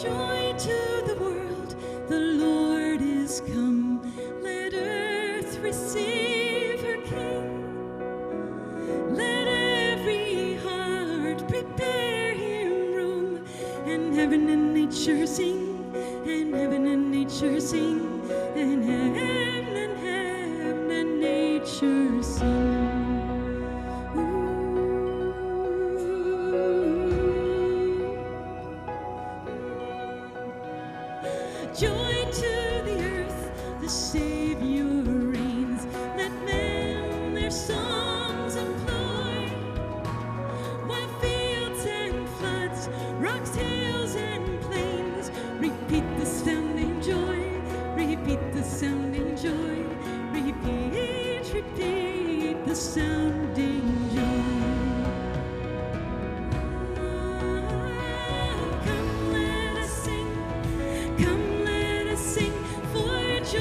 Joy to the world, the Lord is come. Let earth receive her King. Let every heart prepare him room. And heaven and nature sing, and heaven and nature sing, and heaven and nature sing. Joy to the earth, the Savior reigns. Let men their songs employ, while fields and floods, rocks, hills, and plains repeat the sounding joy, repeat the sounding joy, repeat the sounding joy. Come, let us sing. Come, let us sing for joy.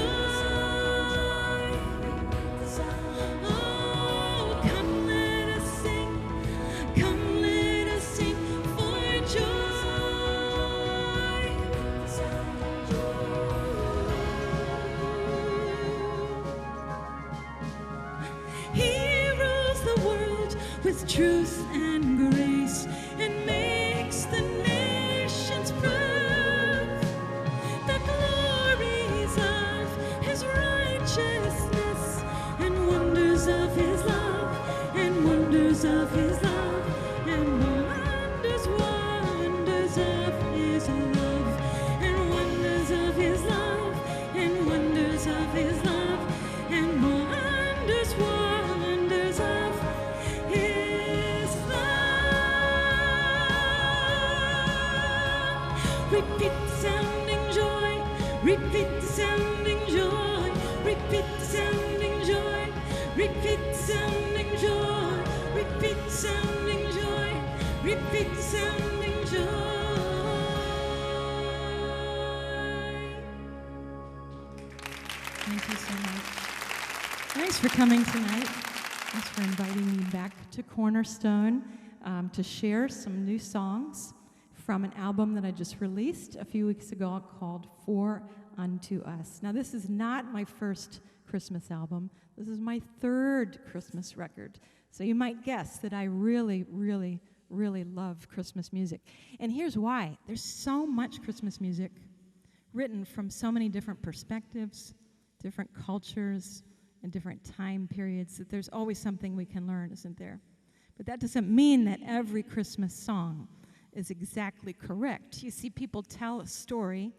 Oh, come, let us sing. Come, let us sing for joy. He rules the world with truth and grace, and makes the nations prove the glories of his righteousness, and wonders of his love, and wonders of his love, and wonders of his love, and wonders of his love, and wonders of his love, and wonders of his love. Repeat the sounding joy, repeat the sounding joy, repeat the sounding joy, repeat the sounding joy, repeat the sounding joy, repeat the sounding joy. Thank you so much. Thanks for coming tonight. Thanks for inviting me back to Cornerstone to share some new songs from an album that I just released a few weeks ago called For Unto Us. Now, this is not my first Christmas album. This is my third Christmas record. So you might guess that I really, really, really love Christmas music. And here's why. There's so much Christmas music written from so many different perspectives, different cultures, and different time periods that there's always something we can learn, isn't there? But that doesn't mean that every Christmas song is exactly correct. You see, people tell a story,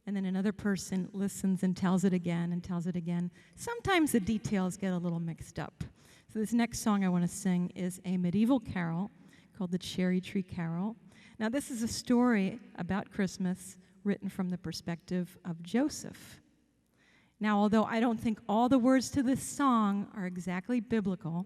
and then another person listens and tells it again and tells it again. Sometimes the details get a little mixed up. So this next song I want to sing is a medieval carol called the Cherry Tree Carol. Now, this is a story about Christmas written from the perspective of Joseph. Now, although I don't think all the words to this song are exactly biblical,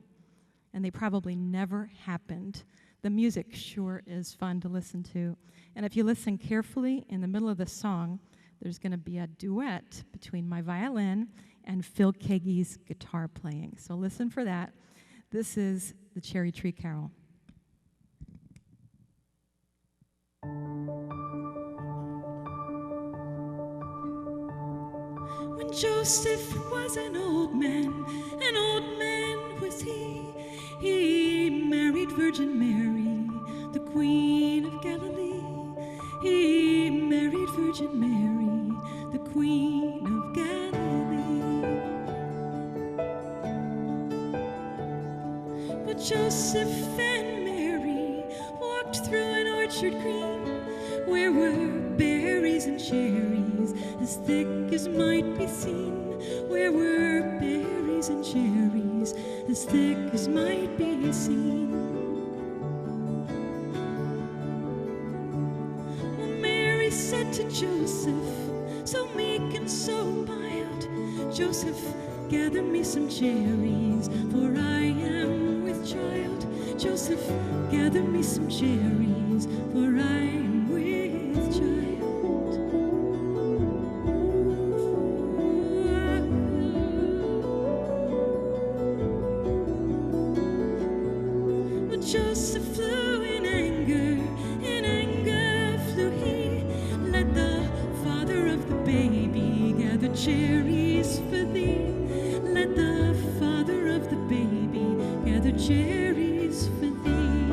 and they probably never happened, the music sure is fun to listen to. And if you listen carefully, in the middle of the song, there's going to be a duet between my violin and Phil Keaggy's guitar playing. So listen for that. This is the Cherry Tree Carol. When Joseph was an old man was he. He married Virgin Mary, the Queen of Galilee. He married Virgin Mary, the Queen of Galilee. But Joseph and Mary walked through an orchard green, where were berries and cherries as thick as might be seen. Where were berries and cherries as thick as might be seen. Well, Mary said to Joseph, so meek and so mild, Joseph, gather me some cherries, for I am with child. Joseph, gather me some cherries, for I am with child. Joseph flew in anger flew he, cherries for thee. Let the father of the baby gather cherries for thee.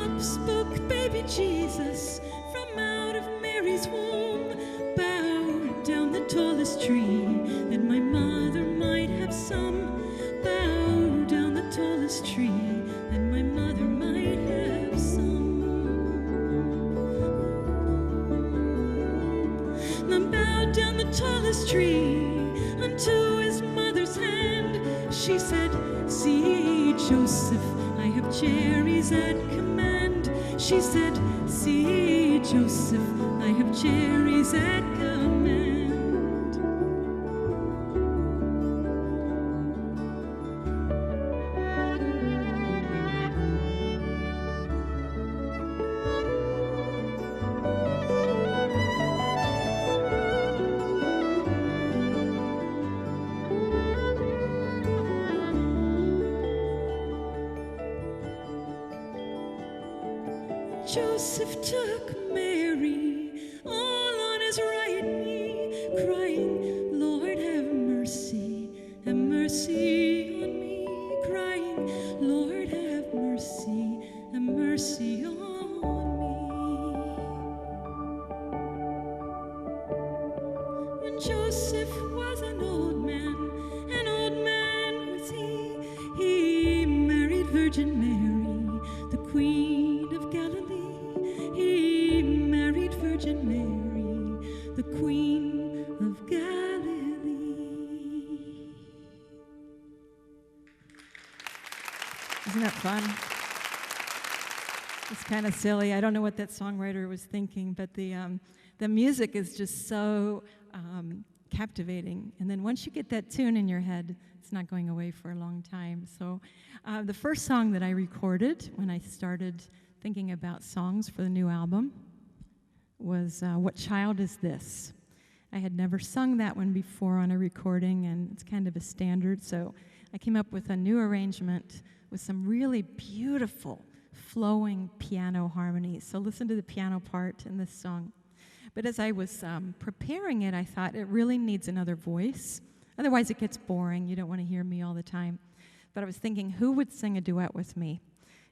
Up spoke baby Jesus from out of Mary's womb. Bow down the tallest tree, that my mother might have some. Bow down the tallest tree, that my mother might have some. Then bowed down the tallest tree unto his mother's hand. She said, see, Joseph, I have cherries at command. She said, see, Joseph, I have cherries at command. Joseph took Mary all on his right knee, crying, Lord, have mercy on me, crying, Lord, have mercy on me. When Joseph was an old man was he married Virgin Mary, the Queen of Galilee. He married Virgin Mary, the Queen of Galilee. Isn't that fun? It's kind of silly. I don't know what that songwriter was thinking, but the music is just so captivating. And then once you get that tune in your head, it's not going away for a long time. So the first song that I recorded when I started thinking about songs for the new album was What Child Is This? I had never sung that one before on a recording, and it's kind of a standard, so I came up with a new arrangement with some really beautiful flowing piano harmonies. So listen to the piano part in this song. But as I was preparing it, I thought it really needs another voice. Otherwise it gets boring. You don't want to hear me all the time. But I was thinking, who would sing a duet with me?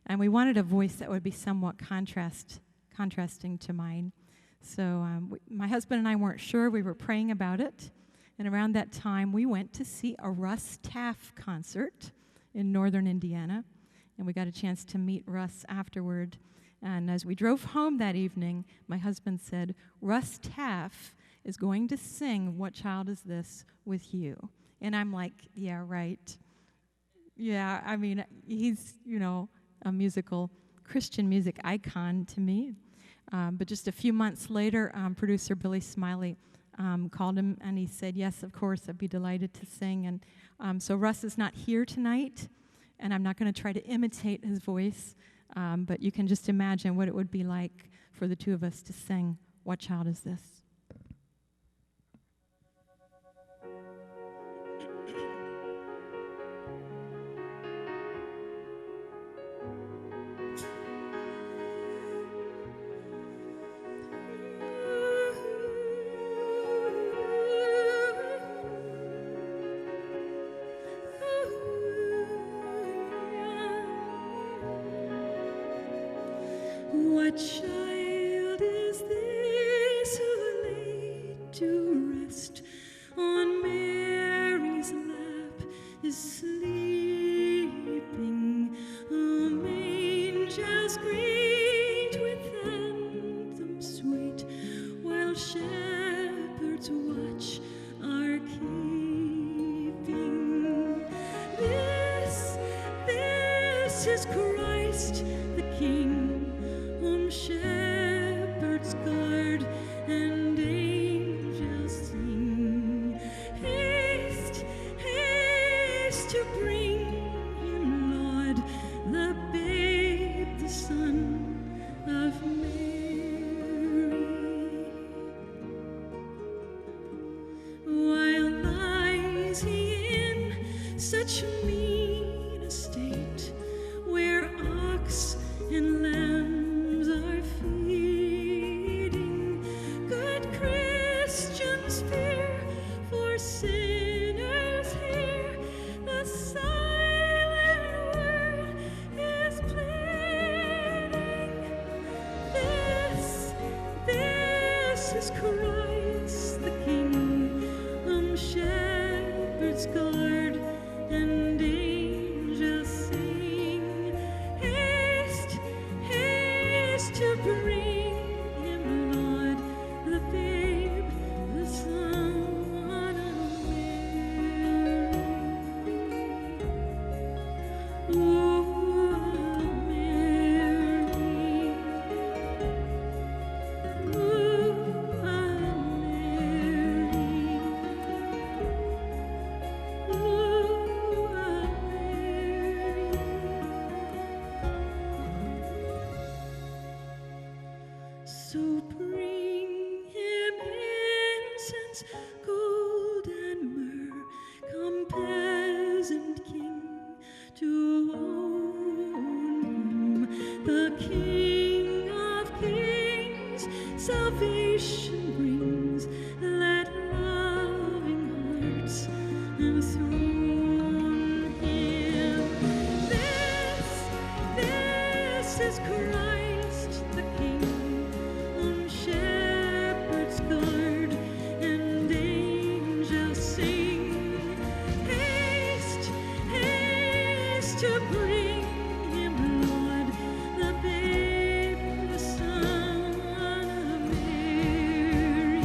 And we wanted a voice that would be somewhat contrasting to mine. So my husband and I weren't sure. We were praying about it. And around that time, we went to see a Russ Taff concert in northern Indiana. And we got a chance to meet Russ afterward. And as we drove home that evening, my husband said, Russ Taff is going to sing What Child Is This with you. And I'm like, yeah, right. Yeah, I mean, he's, a musical Christian music icon to me. But just a few months later, producer Billy Smiley called him and he said, yes, of course, I'd be delighted to sing. And so Russ is not here tonight, and I'm not going to try to imitate his voice, but you can just imagine what it would be like for the two of us to sing What Child Is This? What child is this who lay to rest on Mary's lap is sleeping? Whom angels greet with anthems sweet, while shepherds watch are keeping. This is Christ the King, whom shepherds guard and angels sing. Haste, haste to bring him, Lord, the babe, the Son of Mary. While lies he in such mean estate, where ox and lamb are feeding, The King of Kings, salvation brings. Let loving hearts enthrone Him. This is Christ the King, on shepherd's guard, and angels sing. Haste, haste to bring Him, Lord, the babe, the Son of Mary.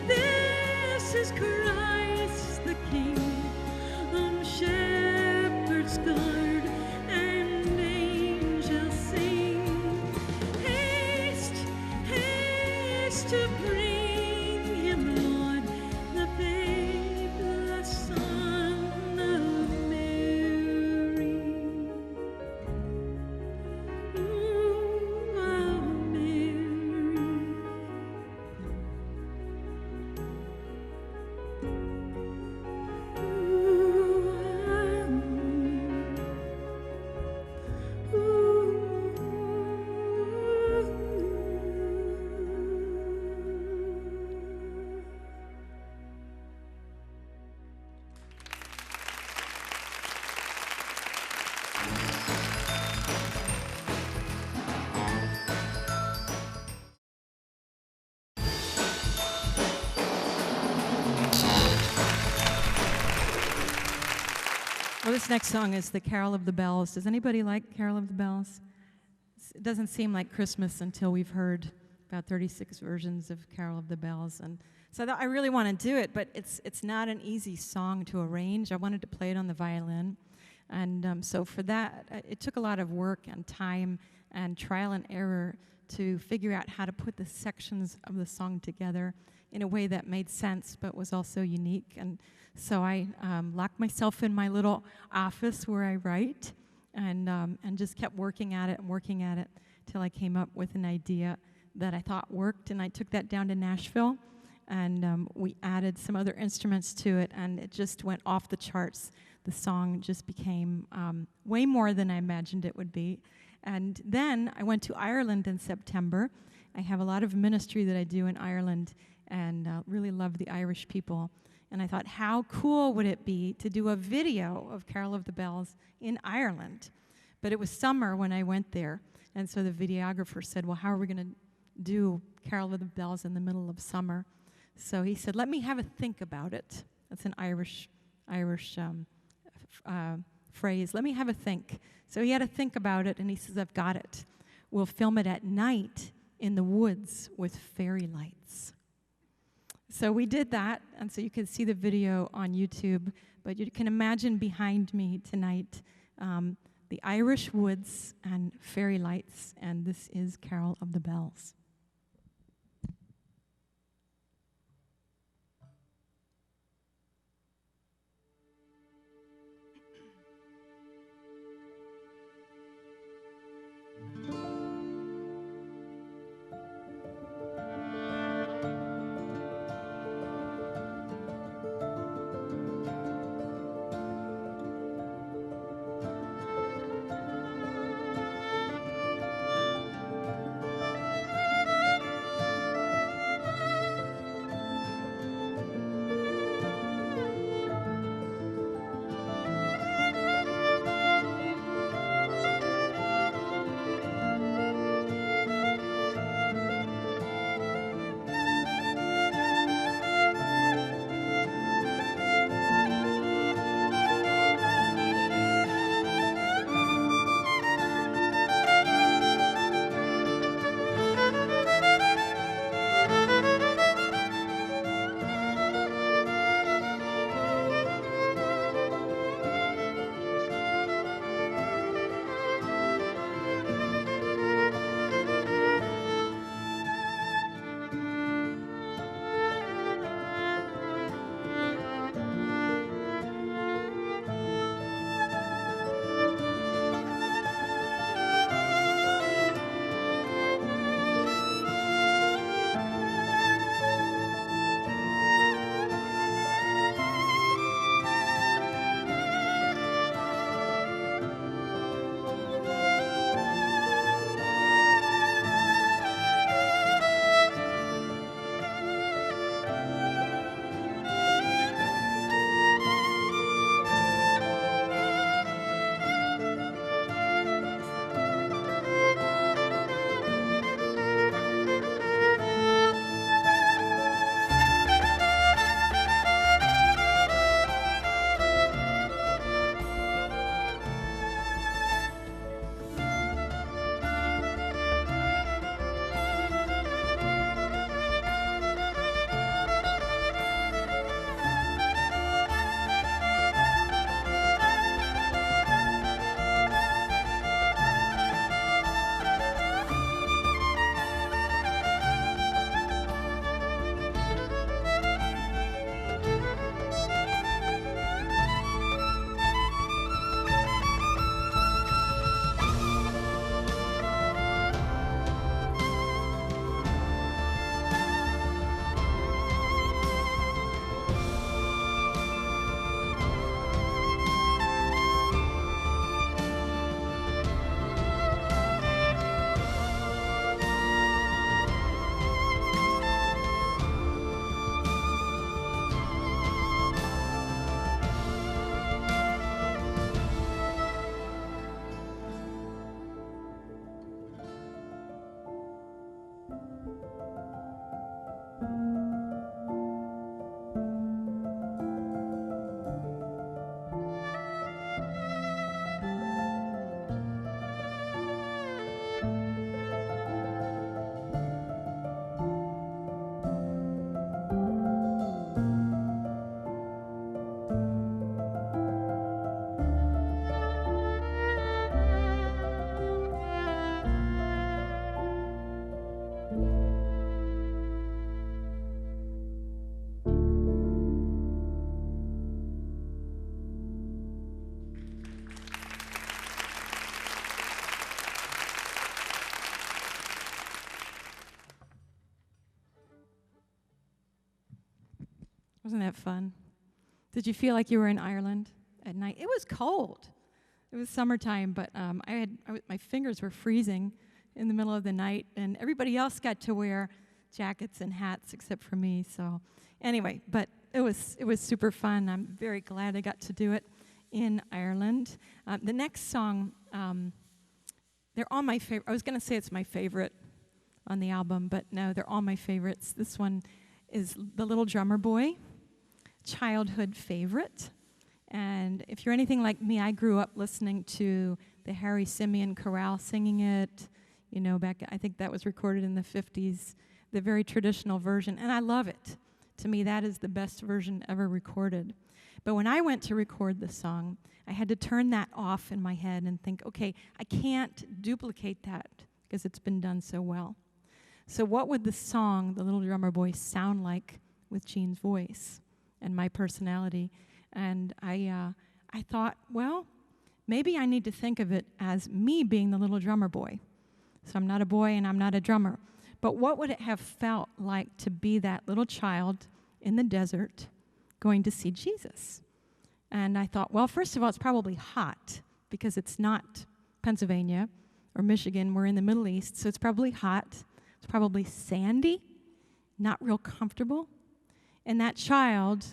This is Christ the King, on shepherd's guard, and angels sing. Haste, haste to bring Him, Lord, the babe, the Son of Mary. Ooh, oh, Mary. Well, this next song is the Carol of the Bells. Does anybody like Carol of the Bells? It doesn't seem like Christmas until we've heard about 36 versions of Carol of the Bells. And so I really want to do it, but it's not an easy song to arrange. I wanted to play it on the violin. And so for that, it took a lot of work and time and trial and error to figure out how to put the sections of the song together in a way that made sense but was also unique. And so I locked myself in my little office where I write and just kept working at it till I came up with an idea that I thought worked. And I took that down to Nashville, and we added some other instruments to it, and it just went off the charts. The song just became way more than I imagined it would be. And then I went to Ireland in September. I have a lot of ministry that I do in Ireland, and really love the Irish people. And I thought, how cool would it be to do a video of Carol of the Bells in Ireland? But it was summer when I went there, and so the videographer said, well, how are we going to do Carol of the Bells in the middle of summer? So he said, let me have a think about it. That's an Irish phrase. Let me have a think. So he had to think about it, and he says, I've got it. We'll film it at night in the woods with fairy lights. So we did that, and so you can see the video on YouTube, but you can imagine behind me tonight the Irish woods and fairy lights, and this is Carol of the Bells. Wasn't that fun? Did you feel like you were in Ireland at night? It was cold. It was summertime, but my fingers were freezing in the middle of the night, and everybody else got to wear jackets and hats except for me. So anyway, but it was super fun. I'm very glad I got to do it in Ireland. The next song, they're all my favorite. I was going to say it's my favorite on the album, but no, they're all my favorites. This one is The Little Drummer Boy, childhood favorite. And if you're anything like me, I grew up listening to the Harry Simeon chorale singing it, back, I think that was recorded in the 50s, the very traditional version, and I love it. To me, that is the best version ever recorded. But when I went to record the song, I had to turn that off in my head and think, okay, I can't duplicate that because it's been done so well. So what would the song, The Little Drummer Boy, sound like with Gene's voice and my personality? And I thought, well, maybe I need to think of it as me being the little drummer boy. So I'm not a boy and I'm not a drummer. But what would it have felt like to be that little child in the desert going to see Jesus? And I thought, well, first of all, it's probably hot because it's not Pennsylvania or Michigan. We're in the Middle East, so it's probably hot. It's probably sandy, not real comfortable. And that child,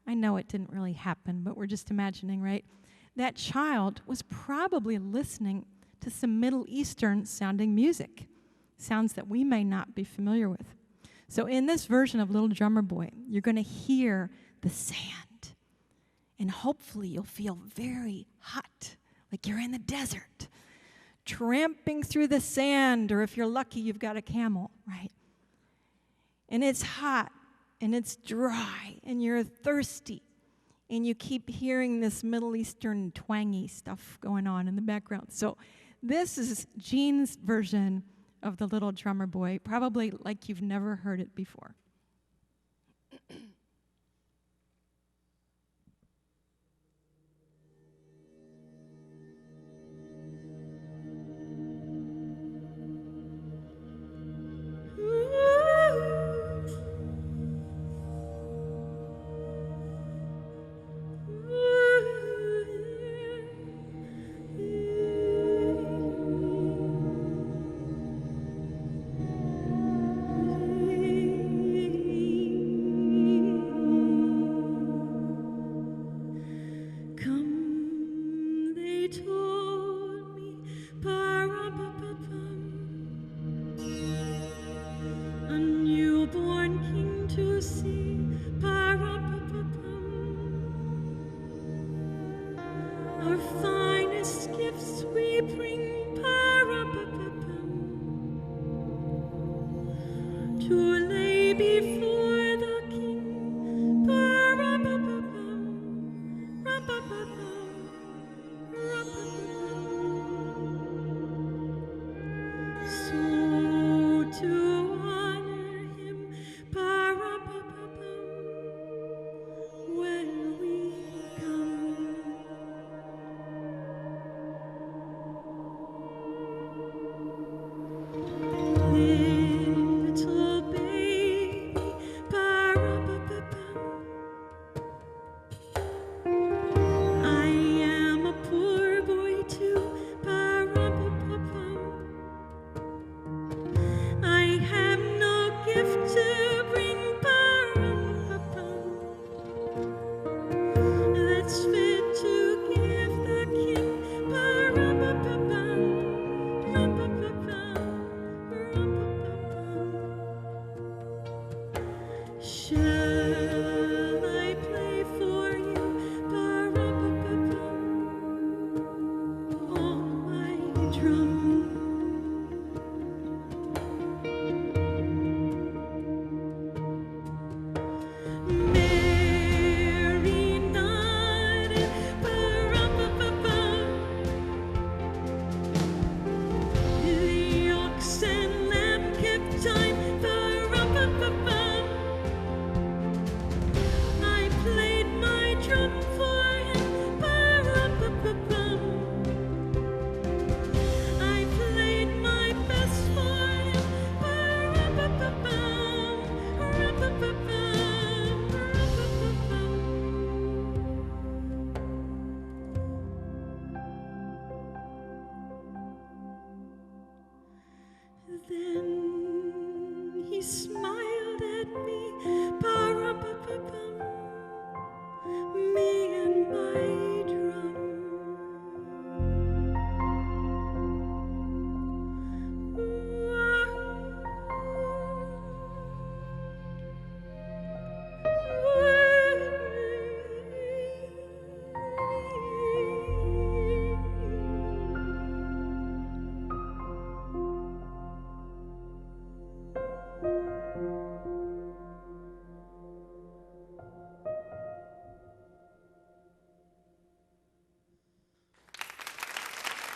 I know it didn't really happen, but we're just imagining, right? That child was probably listening to some Middle Eastern sounding music, sounds that we may not be familiar with. So in this version of Little Drummer Boy, you're going to hear the sand, and hopefully you'll feel very hot, like you're in the desert, tramping through the sand, or if you're lucky, you've got a camel, right? And it's hot, and it's dry, and you're thirsty, and you keep hearing this Middle Eastern twangy stuff going on in the background. So this is Gene's version of The Little Drummer Boy, probably like you've never heard it before.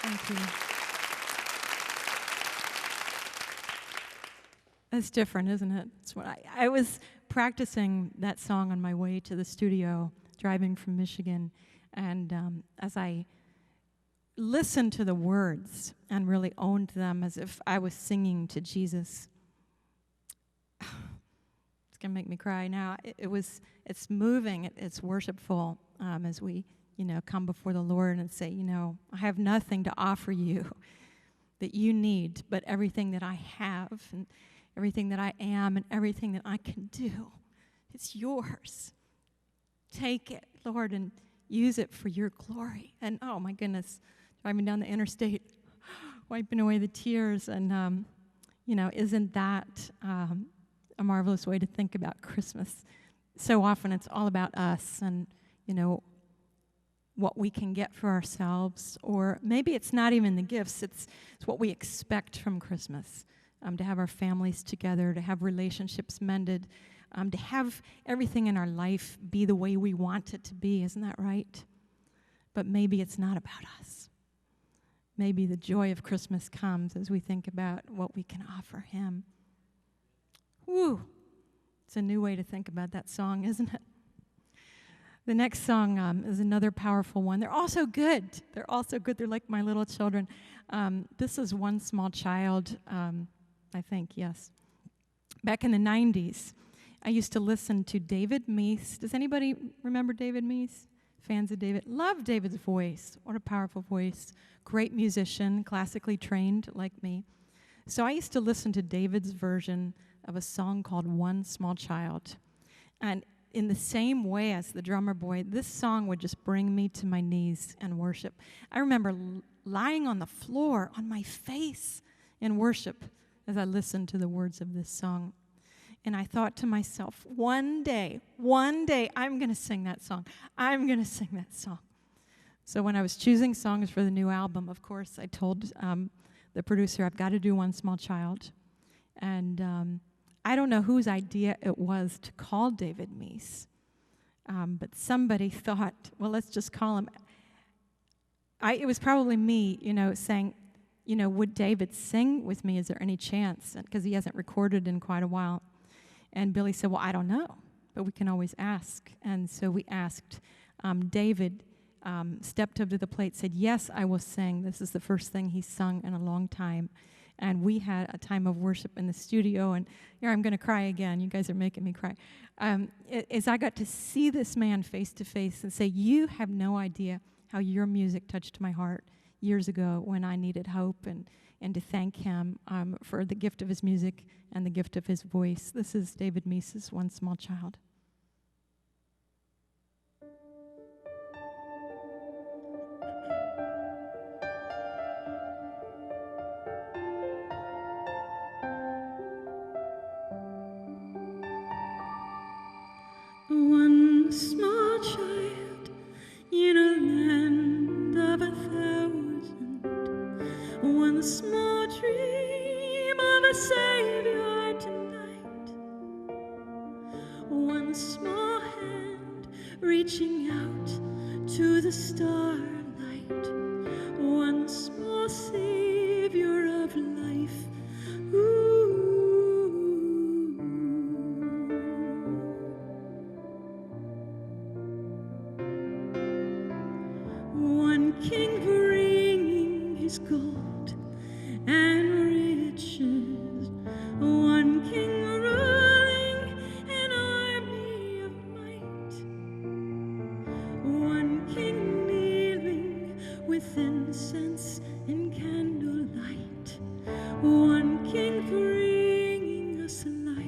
Thank you. It's different, isn't it? It's what I was practicing that song on my way to the studio, driving from Michigan, and as I listened to the words and really owned them as if I was singing to Jesus, it's gonna make me cry now. It's moving, it's worshipful as we, come before the Lord and say, I have nothing to offer you that you need, but everything that I have and everything that I am and everything that I can do, it's yours. Take it, Lord, and use it for your glory. And oh my goodness, driving down the interstate, wiping away the tears, and isn't that a marvelous way to think about Christmas? So often it's all about us and, what we can get for ourselves, or maybe it's not even the gifts, it's what we expect from Christmas. To have our families together, to have relationships mended, to have everything in our life be the way we want it to be. Isn't that right? But maybe it's not about us. Maybe the joy of Christmas comes as we think about what we can offer Him. Woo! It's a new way to think about that song, isn't it? The next song is another powerful one. They're all so good. They're like my little children. This is One Small Child. I think, yes. Back in the 90s, I used to listen to David Meese. Does anybody remember David Meese? Fans of David? Love David's voice. What a powerful voice. Great musician, classically trained like me. So I used to listen to David's version of a song called One Small Child. And in the same way as the drummer boy, this song would just bring me to my knees and worship. I remember lying on the floor on my face in worship as I listened to the words of this song. And I thought to myself, one day, I'm going to sing that song. I'm going to sing that song. So when I was choosing songs for the new album, of course, I told the producer, I've got to do One Small Child. And I don't know whose idea it was to call David Meese, but somebody thought, well, let's just call him. It was probably me, saying, would David sing with me? Is there any chance? Because he hasn't recorded in quite a while. And Billy said, well, I don't know, but we can always ask. And so we asked. David stepped up to the plate, said, yes, I will sing. This is the first thing he's sung in a long time. And we had a time of worship in the studio. And here I'm going to cry again. You guys are making me cry. As I got to see this man face to face and say, you have no idea how your music touched my heart years ago when I needed hope, and to thank him for the gift of his music and the gift of his voice. This is David Meese's One Small Child. One small child in a land of 1,000, one small dream of a Savior tonight, one small hand reaching out to the starlight, one small Savior of life. One king bringing his gold and riches, one king ruling an army of might, one king kneeling with incense and candlelight, one king bringing us life.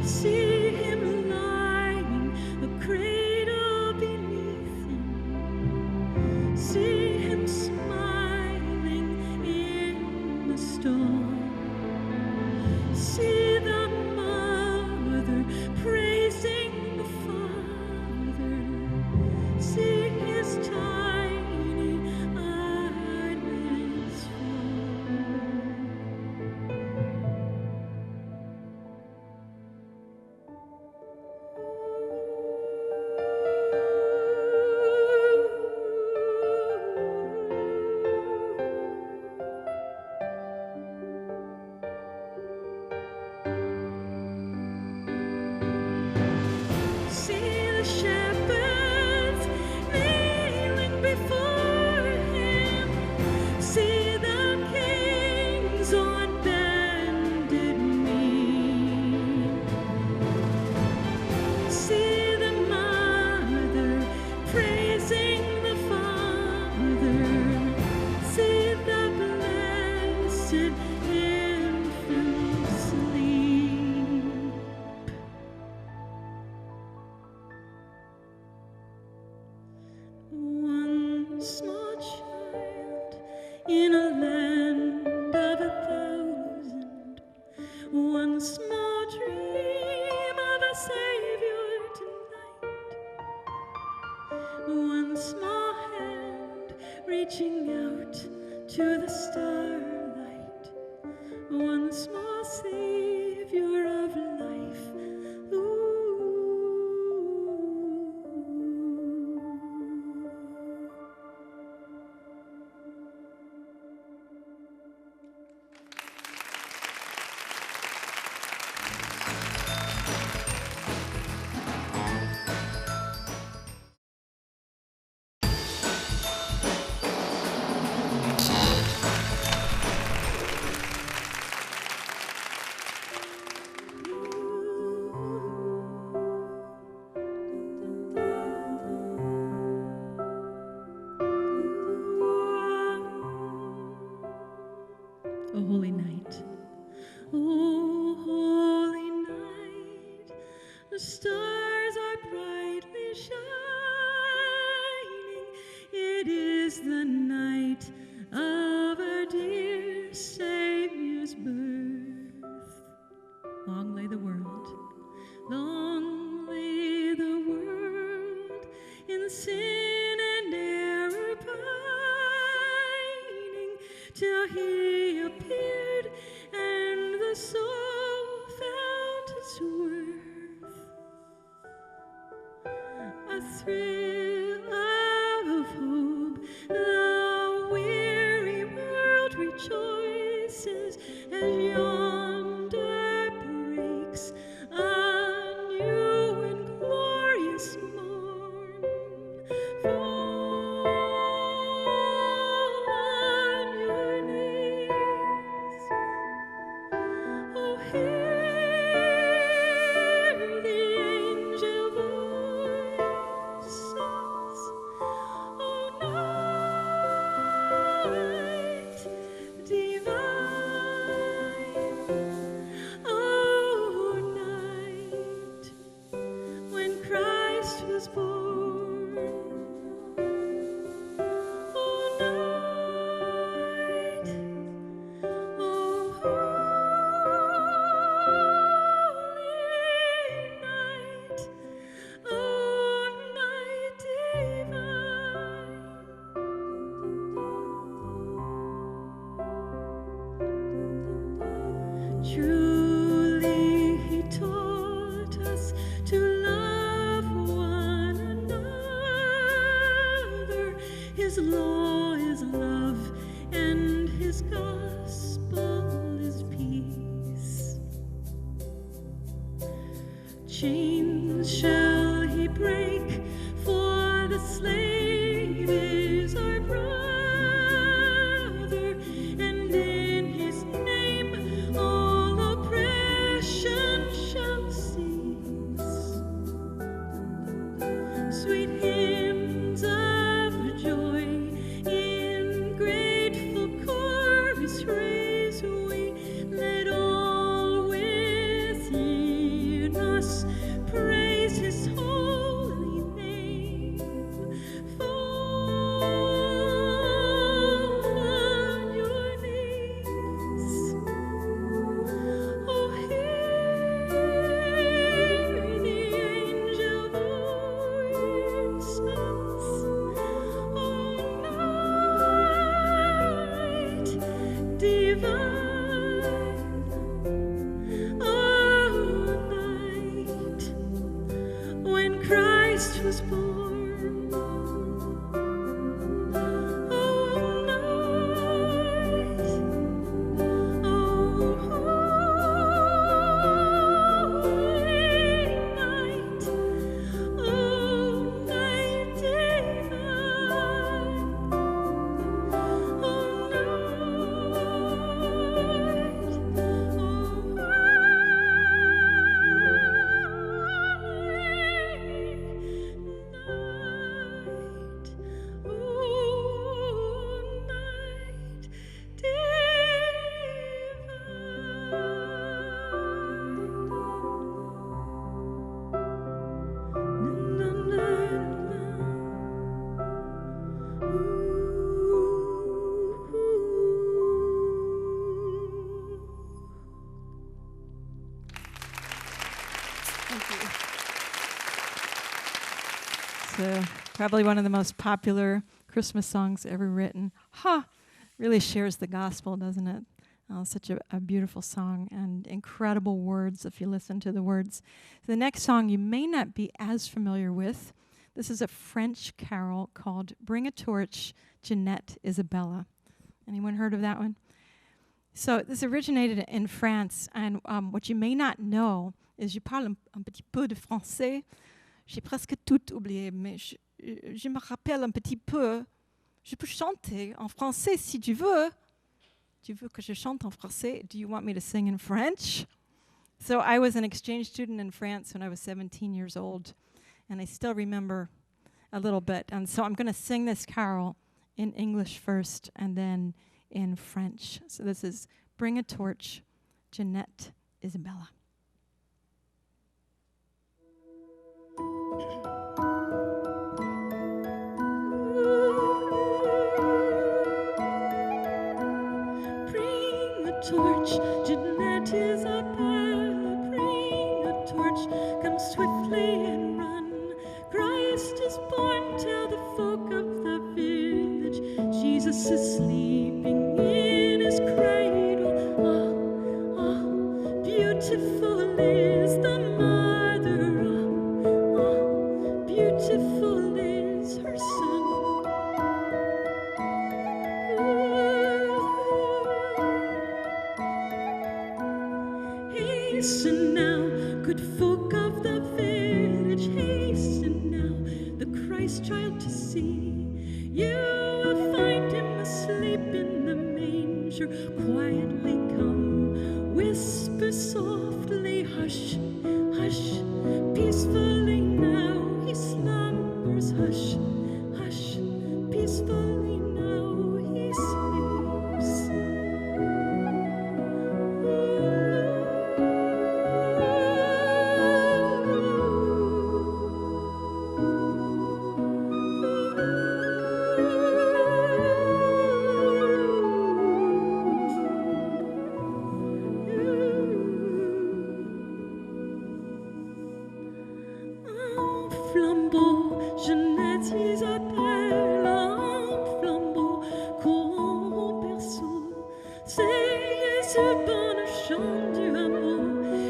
See him lying, a cradle beneath him. See him smiling in the storm. See the mother praising the father. See his tiny eyelids fall. small Savior of life. O holy night, O holy night, the stars are brightly shining. It is the night of our dear Savior's birth. Long lay the world in sin and error pining, till he appeared and the soul found its worth. A thrill of hope, the weary world rejoices as yonder breaks a new and glorious morn. Fall on your knees. Oh, hear the angel voices. Oh, night divine. Oh, night when Christ was born. Oh, night. Oh, holy night. Oh, night divine. Truly he taught us to love one another. His law is love and his gospel is peace. Chains shall he break, for the slave is our brother, and in his name all oppression shall cease. Sweet hymns of joy in grateful chorus raise we, let all within us praise his holy name. Fall on your knees. Oh, hear the angel voices. Oh, night divine. Oh, night when Christ was born. Oh, night. Oh, holy night. Oh, night divine. Oh, So probably one of the most popular Christmas songs ever written. Really shares the gospel, doesn't it? Such a beautiful song and incredible words if you listen to the words. The next song you may not be as familiar with. This is a French carol called Bring a Torch, Jeanette Isabella. Anyone heard of that one? So this originated in France, and what you may not know is je parle un petit peu de français. J'ai presque tout oublié, mais je me rappelle un petit peu. Je peux chanter en français si tu veux. Tu veux que je chante en français? Do you want me to sing in French? So I was an exchange student in France when I was 17 years old, and I still remember a little bit. And so I'm going to sing this carol in English first and then in French. So this is Bring a Torch, Jeanette Isabella. Torch, Jeanette Isabella, bring a torch, come swiftly and run. Christ is born, tell the folk of the village, Jesus is sleeping in his cradle. Ah, ah, beautiful is the mother, ah, beautiful is her son. Hasten now, good folk of the village, hasten now, the Christ child to see. You will find him asleep in the manger. Quietly come, whisper softly, hush, hush, peacefully now he slumbers. Hush, hush, peacefully now he sleeps. Flambeau, Jeanette Isabella, un flambeau, courant au berceau. C'est ce bon chant du hameau,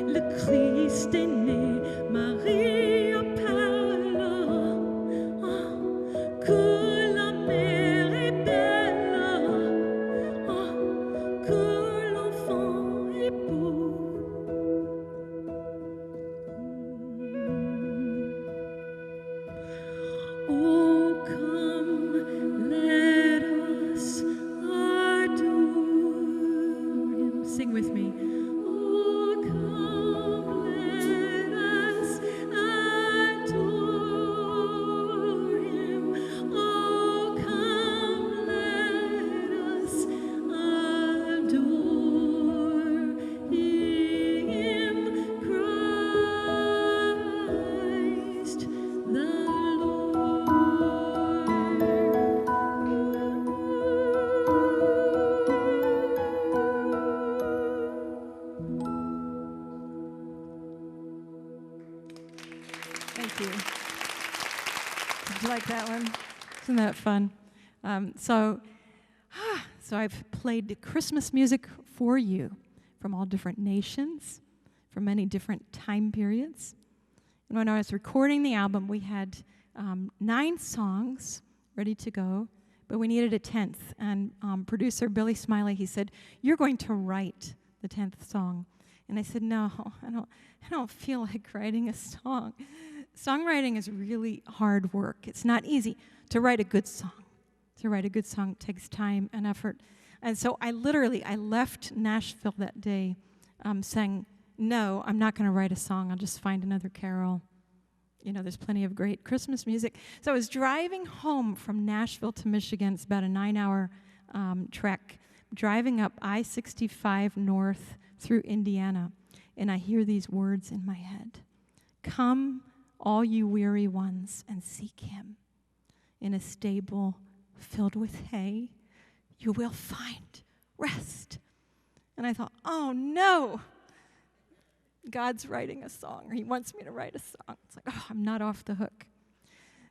le Christ est né, Marie appelle. Ah, que la mère est belle, ah, que l'enfant est beau. Oh, come, let us adore him. Sing with me. Oh, come, let us adore him. Oh, come, let us adore him, Christ the Thank you. Did you like that one? Isn't that fun? So I've played Christmas music for you from all different nations, from many different time periods. And when I was recording the album, we had 9 songs ready to go, but we needed a 10th. And producer Billy Smiley, he said, "You're going to write the 10th song." And I said, "No, I don't feel like writing a song." Songwriting is really hard work. It's not easy to write a good song. To write a good song takes time and effort. And so I left Nashville that day saying, "No, I'm not going to write a song. I'll just find another carol. You know, there's plenty of great Christmas music." So I was driving home from Nashville to Michigan. It's about a 9-hour trek, driving up I-65 north through Indiana. And I hear these words in my head. "Come, all you weary ones, and seek him. In a stable filled with hay, you will find rest." And I thought, oh no, God's writing a song, or he wants me to write a song. It's like, oh, I'm not off the hook.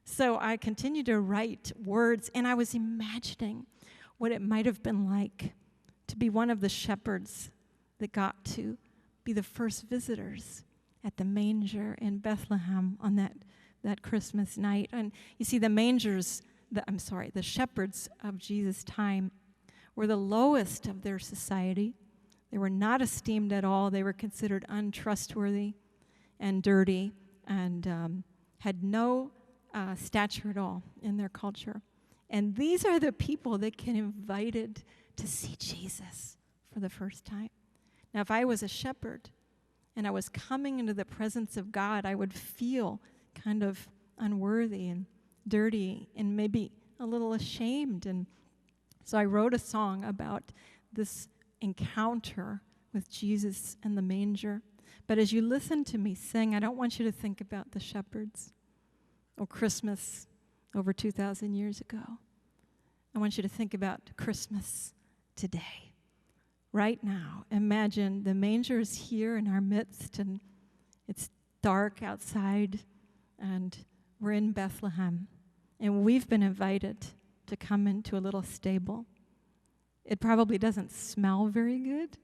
So I continued to write words, and I was imagining what it might have been like to be one of the shepherds that got to be the first visitors at the manger in Bethlehem on that Christmas night. And you see, the shepherds of Jesus' time were the lowest of their society. They were not esteemed at all. They were considered untrustworthy and dirty and had no stature at all in their culture. And these are the people that get invited to see Jesus for the first time. Now, if I was a shepherd and I was coming into the presence of God, I would feel kind of unworthy and dirty and maybe a little ashamed. And so I wrote a song about this encounter with Jesus and the manger. But as you listen to me sing, I don't want you to think about the shepherds or Christmas over 2,000 years ago. I want you to think about Christmas today, right now. Imagine the manger is here in our midst, and it's dark outside, and we're in Bethlehem, and we've been invited to come into a little stable. It probably doesn't smell very good.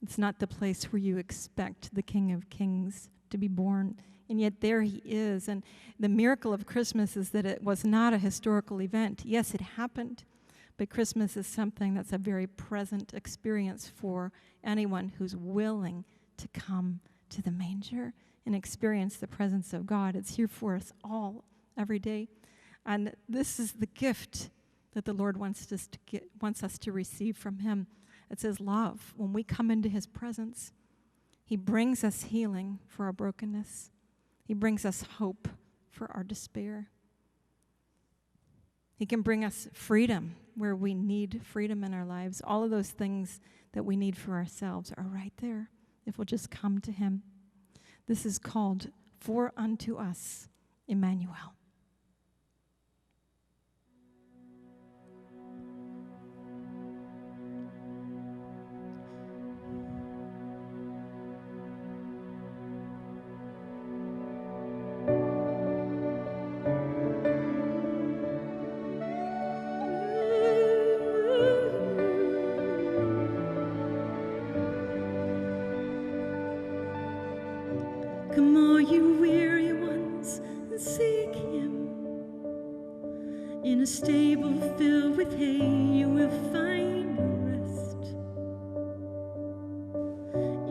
It's not the place where you expect the King of Kings to be born, and yet there he is. And the miracle of Christmas is that it was not a historical event. Yes, it happened, but Christmas is something that's a very present experience for anyone who's willing to come to the manger and experience the presence of God. It's here for us all, every day. And this is the gift that the Lord wants us to receive from him. It's his love. When we come into his presence, he brings us healing for our brokenness. He brings us hope for our despair. He can bring us freedom where we need freedom in our lives. All of those things that we need for ourselves are right there if we'll just come to him. This is called For Unto Us, Emmanuel. Come all you weary ones and seek him. In a stable filled with hay you will find rest.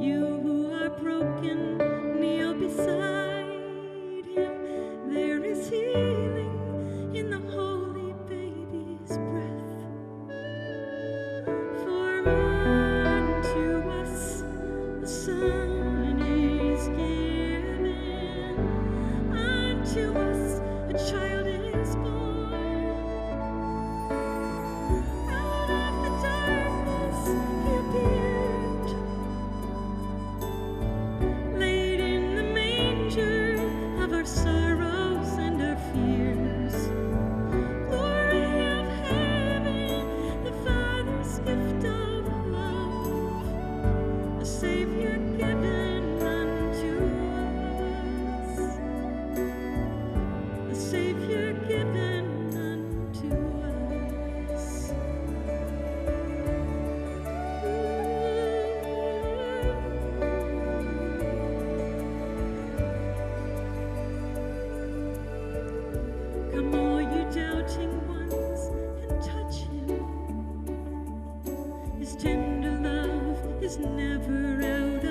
You who are broken, kneel beside him. There is healing in the holy baby's breath. For unto us the Son is given, unto us a child is born. Out of the darkness he appeared, laid in the manger of our sorrows and our fears. Glory of heaven, the Father's gift of love, a Savior given unto us, a Savior given unto us. Come all you doubting ones and touch him. His tender love is never out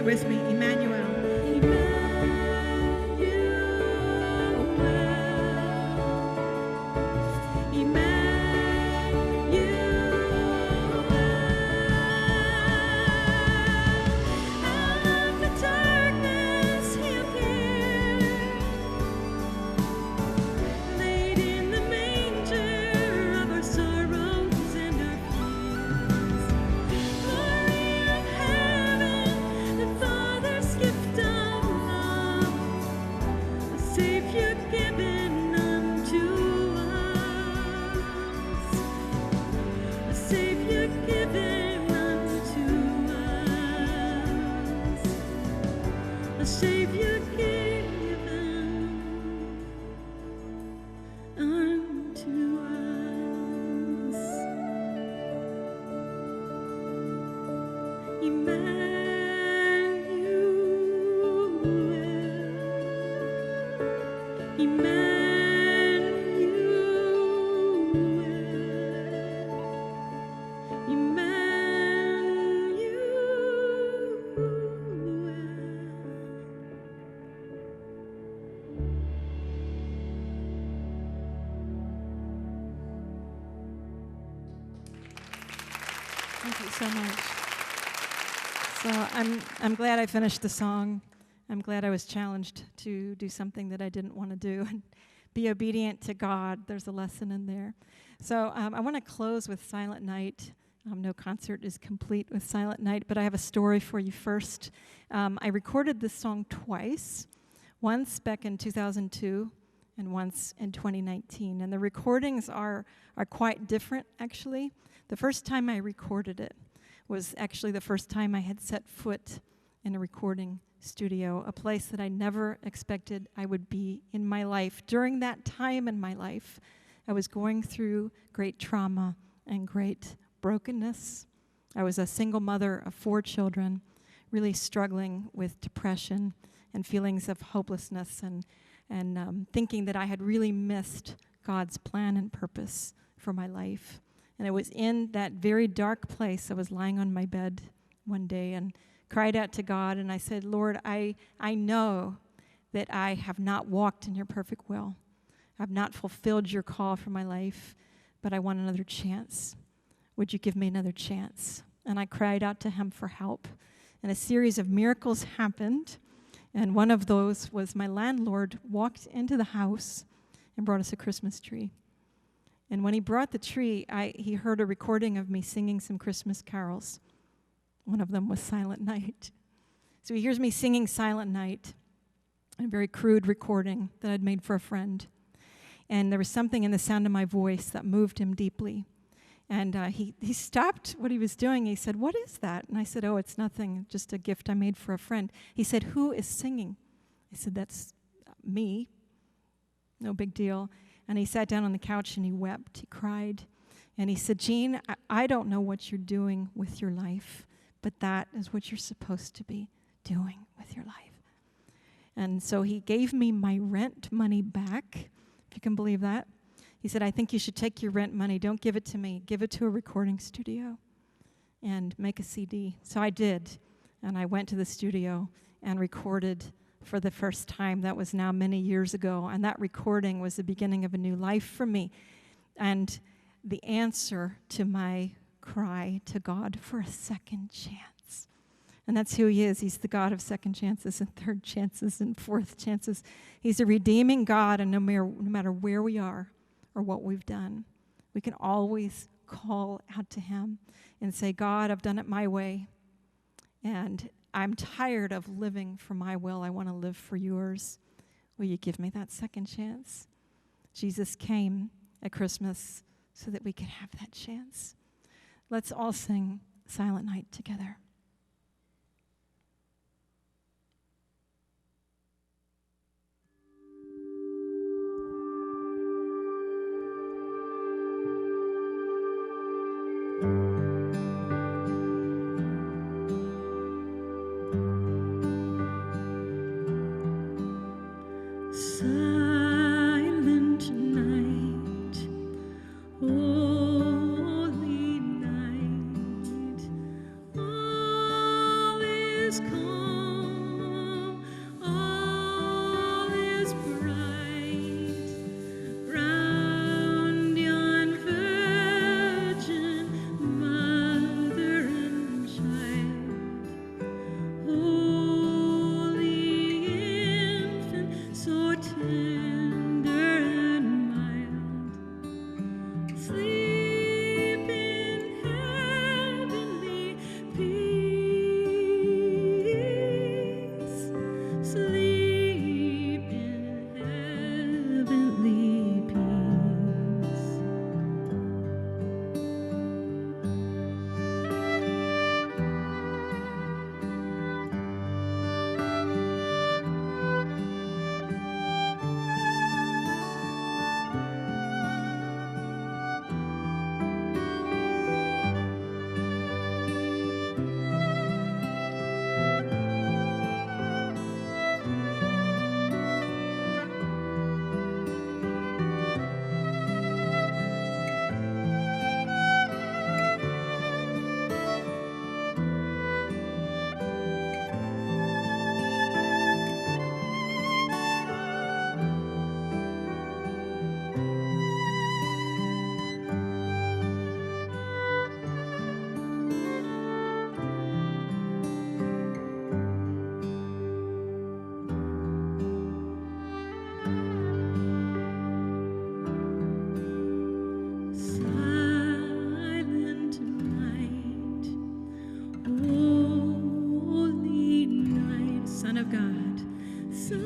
it with me. Emmanuel. Thank you so much. So I'm glad I finished the song. I'm glad I was challenged to do something that I didn't want to do and be obedient to God. There's a lesson in there. So I want to close with Silent Night. No concert is complete with Silent Night, but I have a story for you first. I recorded this song twice, once back in 2002 and once in 2019. And the recordings are quite different, actually. The first time I recorded it was actually the first time I had set foot in a recording studio, a place that I never expected I would be in my life. During that time in my life, I was going through great trauma and great brokenness. I was a single mother of 4 children, really struggling with depression and feelings of hopelessness and thinking that I had really missed God's plan and purpose for my life. And it was in that very dark place, I was lying on my bed one day and cried out to God, and I said, Lord, I know that I have not walked in your perfect will. I've not fulfilled your call for my life, but I want another chance. Would you give me another chance? And I cried out to him for help. And a series of miracles happened, and one of those was my landlord walked into the house and brought us a Christmas tree. And when he brought the tree, he heard a recording of me singing some Christmas carols. One of them was Silent Night. So he hears me singing Silent Night, a very crude recording that I'd made for a friend. And there was something in the sound of my voice that moved him deeply. And he stopped what he was doing. He said, "What is that?" And I said, "Oh, it's nothing, just a gift I made for a friend." He said, "Who is singing?" I said, "That's me. No big deal." And he sat down on the couch and he wept. He cried. And he said, "Jean, I don't know what you're doing with your life, but that is what you're supposed to be doing with your life." And so he gave me my rent money back, if you can believe that. He said, "I think you should take your rent money. Don't give it to me. Give it to a recording studio and make a CD." So I did. And I went to the studio and recorded for the first time. That was now many years ago. And that recording was the beginning of a new life for me. And the answer to my cry to God for a second chance. And that's who he is. He's the God of second chances and third chances and fourth chances. He's a redeeming God, and no matter where we are or what we've done, we can always call out to him and say, "God, I've done it my way, and I'm tired of living for my will. I want to live for yours. Will you give me that second chance?" Jesus came at Christmas so that we could have that chance. Let's all sing Silent Night together. Silent night, holy night, all is calm. of God, Son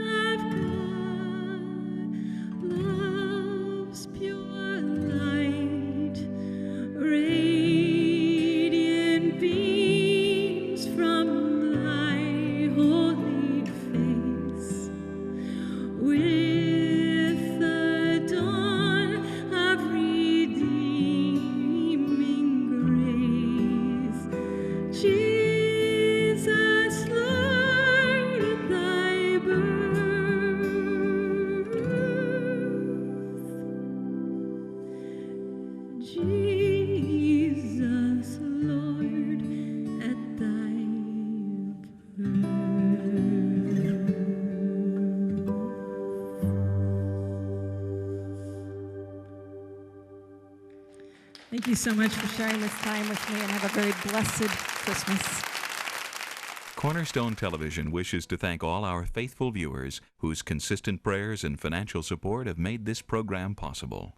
of God, love's pure light, radiant beams from thy holy face. With the dawn of redeeming grace, Jesus, Lord, at thy birth, Jesus, Lord, at thy birth. Thank you so much for sharing this time with me, and have a very blessed Christmas. Cornerstone Television wishes to thank all our faithful viewers whose consistent prayers and financial support have made this program possible.